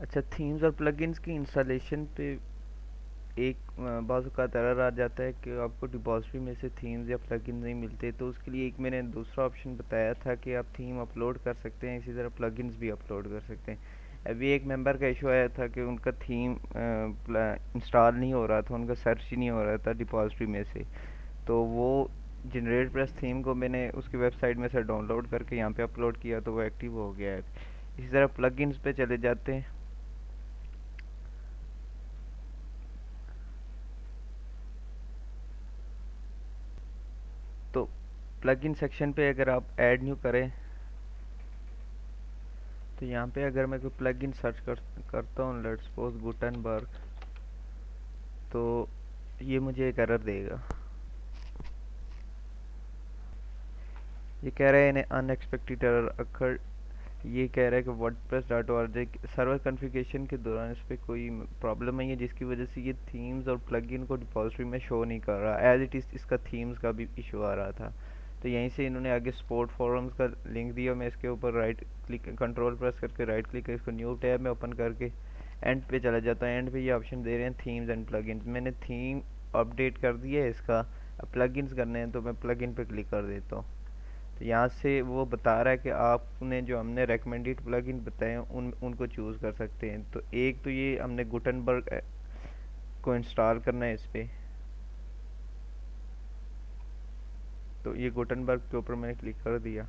अच्छा, थीम्स और प्लगइन्स की इंस्टॉलेशन पे एक बाज़ औक़ात एरर आ जाता है कि आपको डिपॉज़िटरी में से थीम्स या प्लगइन नहीं मिलते, तो उसके लिए एक मैंने दूसरा ऑप्शन बताया था कि आप थीम अपलोड कर सकते हैं, इसी तरह प्लगइन्स भी अपलोड कर सकते हैं। अभी एक मेंबर का इशू आया था कि उनका थीम इंस्टॉल नहीं हो रहा था, उनका सर्च ही नहीं हो रहा था डिपॉज़िटरी में से। तो वो जनरेट प्लस थीम को मैंने उसकी वेबसाइट में से डाउनलोड करके यहाँ पे अपलोड किया, तो वो एक्टिव हो गया है। इसी तरह प्लगइन्स पे चले जाते हैं। तो प्लगइन सेक्शन पे अगर आप ऐड न्यू करें, तो यहाँ पे अगर मैं कोई प्लगइन सर्च करता हूँ, लेट्स सपोज गुटनबर्ग, तो ये मुझे एक एरर देगा। ये कह रहा है इन्हें अनएक्सपेक्टेड एरर अकर। ये कह रहा है कि वर्डप्रेस.org सर्वर कॉन्फ़िगरेशन के दौरान इस पर कोई प्रॉब्लम आई है, जिसकी वजह से ये थीम्स और प्लगइन को डिपॉजिटरी में शो नहीं कर रहा। एज इट इज़ इसका थीम्स का भी इशू आ रहा था। तो यहीं से इन्होंने आगे सपोर्ट फोरम्स का लिंक दिया। मैं इसके ऊपर राइट क्लिक, कंट्रोल प्रेस करके राइट क्लिक करके इसको न्यू टैब में ओपन करके एंड पे चला जाता हूँ। एंड पे ये ऑप्शन दे रहे हैं थीम्स एंड प्लगइन्स। मैंने थीम अपडेट कर दिया है इसका। अब प्लगइन्स करने हैं तो मैं प्लगइन पे क्लिक कर देता हूँ। तो यहाँ से वो बता रहा है कि आपने जो हमने रेकमेंडेड प्लगइन बताए हैं उनको चूज़ कर सकते हैं। तो एक तो ये हमने गुटनबर्ग को इंस्टॉल करना है इस पर। तो ये गुटनबर्ग के ऊपर मैंने क्लिक कर दिया,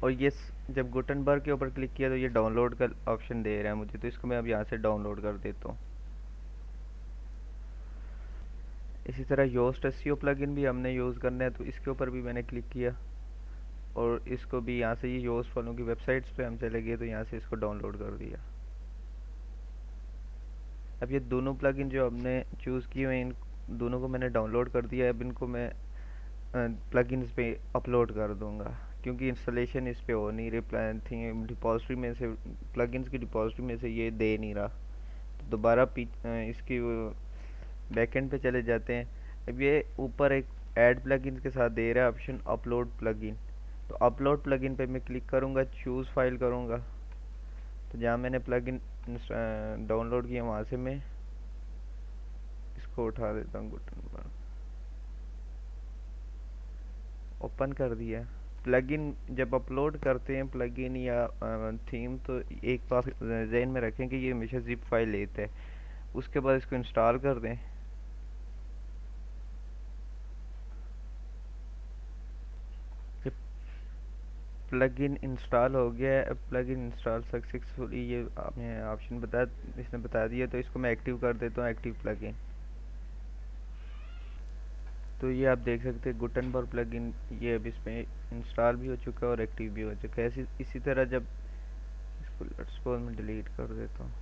और ये जब गुटनबर्ग के ऊपर क्लिक किया तो ये डाउनलोड का ऑप्शन दे रहा है मुझे। तो इसको मैं अब यहाँ से डाउनलोड कर देता हूँ। इसी तरह योस्ट एसईओ प्लगइन भी हमने यूज़ करना है, तो इसके ऊपर भी मैंने क्लिक किया, और इसको भी यहाँ से ये योस्ट वालों की वेबसाइट्स पे हम चले गए, तो यहाँ से इसको डाउनलोड कर दिया। अब ये दोनों प्लगइन जो हमने चूज़ किए हुए हैं, इन दोनों को मैंने डाउनलोड कर दिया है। अब इनको मैं प्लगइन्स पे अपलोड कर दूंगा, क्योंकि इंस्टॉलेशन इस पे हो नहीं रही। थी डिपॉजिटरी में से, प्लगइन्स की डिपॉजिटरी में से ये दे नहीं रहा। तो दोबारा इसकी बैकएंड पे चले जाते हैं। अब ये ऊपर एक ऐड प्लगइन्स के साथ दे रहा है ऑप्शन अपलोड प्लगइन। तो अपलोड प्लगइन पे मैं क्लिक करूँगा, चूज़ फाइल करूँगा। तो जहाँ मैंने प्लगइन डाउनलोड किया वहाँ से मैं इसको उठा देता हूँ, गुटनबर्ग ओपन कर दिया। प्लगइन जब अपलोड करते हैं प्लगइन या थीम, तो एक बात जहन में रखें कि ये हमेशा जिप फाइल लेता है। उसके बाद इसको इंस्टॉल कर दें। प्लगइन इंस्टॉल हो गया है। अब प्लगइन इंस्टॉल सक्सेसफुली, ये आपने ऑप्शन इसने बता दिया। तो इसको मैं एक्टिव कर देता हूँ, एक्टिव प्लगइन। तो ये आप देख सकते हैं गुटनबर्ग प्लगइन ये अब इसमें इंस्टॉल भी हो चुका है और एक्टिव भी हो चुका है। इसी तरह जब इसको लेट्स सपोज मैं डिलीट कर देता हूँ।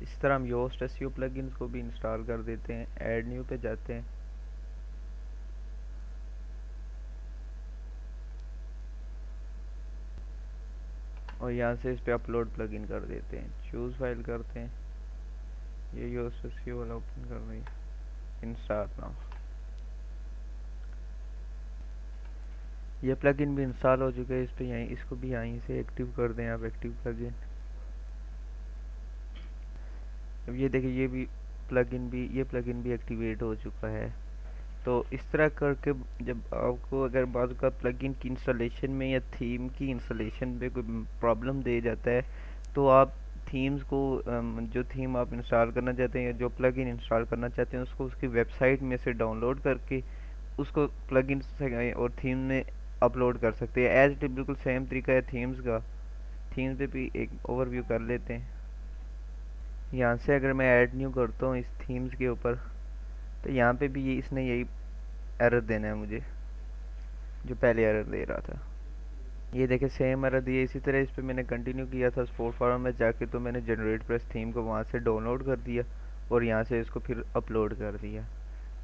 इस तरह हम योस्ट एसईओ प्लगइन्स को भी इंस्टॉल कर देते हैं। ऐड न्यू पे जाते हैं, और यहाँ से इस पे अपलोड प्लगइन कर देते हैं। चूज़ फाइल करते हैं, ये योस्ट एसईओ वाला ओपन कर रही है, इंस्टॉल नाउ। ये प्लगइन भी इंस्टॉल हो चुका है इस पे। यहीं इसको भी यहीं से एक्टिव कर दें आप, एक्टिव प्लगइन। अब ये देखिए ये प्लगइन भी एक्टिवेट हो चुका है। तो इस तरह करके जब आपको अगर बाज़ का प्लगइन की इंस्टॉलेशन में या थीम की इंस्टॉलेशन में कोई प्रॉब्लम दे जाता है, तो आप थीम्स को जो थीम आप इंस्टॉल करना चाहते हैं या जो प्लगइन इंस्टॉल करना चाहते हैं उसको उसकी वेबसाइट में से डाउनलोड करके उसको प्लगइन से और थीम में अपलोड कर सकते हैं। एज इट बिल्कुल सेम तरीका है थीम्स का। थीम्स पे भी एक ओवरव्यू कर लेते हैं। यहाँ से अगर मैं ऐड न्यू करता हूँ इस थीम्स के ऊपर, तो यहाँ पे भी ये इसने यही एरर देना है मुझे, जो पहले एरर दे रहा था। ये देखे सेम एरर दिए। इसी तरह इस पे मैंने कंटिन्यू किया था स्पोर्ट फॉरम में जाके, तो मैंने जनरेट प्लस थीम को वहाँ से डाउनलोड कर दिया और यहाँ से इसको फिर अपलोड कर दिया।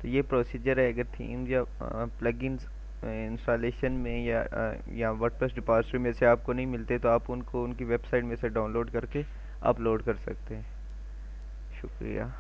तो ये प्रोसीजर है। अगर थीम या प्लगइन्स इंस्टॉलेशन में या वर्डप्रेस डिपॉजिटरी में से आपको नहीं मिलते, तो आप उनको उनकी वेबसाइट में से डाउनलोड करके अपलोड कर सकते हैं। शुक्रिया।